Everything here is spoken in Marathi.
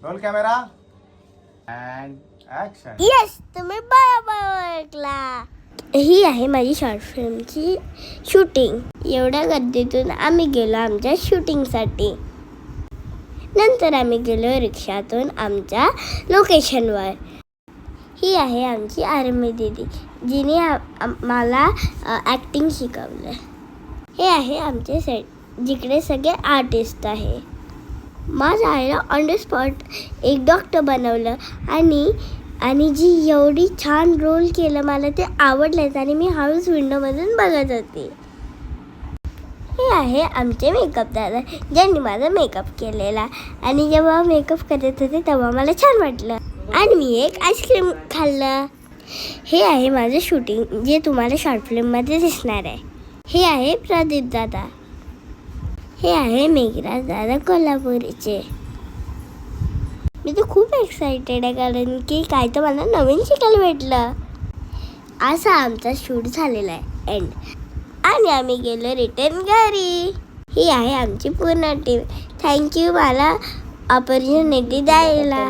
Roll camera and action. Yes, तुम्ही बरोबर ओळखला. ही आहे माझी शॉर्ट फिल्मची शूटिंग. एवढ्या गर्दीतून आम्ही गेलो आमच्या शूटिंगसाठी. नंतर आम्ही गेलो रिक्षातून आमच्या लोकेशनवर. ही आहे आमची आर्मी दीदी, जिने मला ॲक्टिंग शिकवलं. हे आहे आमचे सेट, जिकडे सगळे आर्टिस्ट आहे. माझ्या आईला ऑन द स्पॉट एक डॉक्टर बनवलं आणि जी एवढी छान रोल केलं, मला ते आवडलंच आणि मी हळूच विंडोमधून बघत होते. हे आहे आमचे मेकअप दादा, ज्यांनी माझा मेकअप केलेला. आणि जेव्हा मेकअप करत होते तेव्हा मला छान वाटलं आणि मी एक आईस्क्रीम खाल्लं. हे आहे माझं शूटिंग, जे तुम्हाला शॉर्ट फिल्ममध्ये दिसणार आहे. हे आहे प्रदीप दादा. हे आहे मेघराज दादा कोल्हापूरचे. मी तर खूप एक्सायटेड आहे, कारण की काय तर मला नवीन शिकायला भेटलं. असा आमचा शूट झालेला आहे एंड. आणि आम्ही गेलो रिटर्न घरी. ही आहे आमची पूर्ण टीम. थँक्यू मला ऑपॉर्च्युनिटी द्यायला.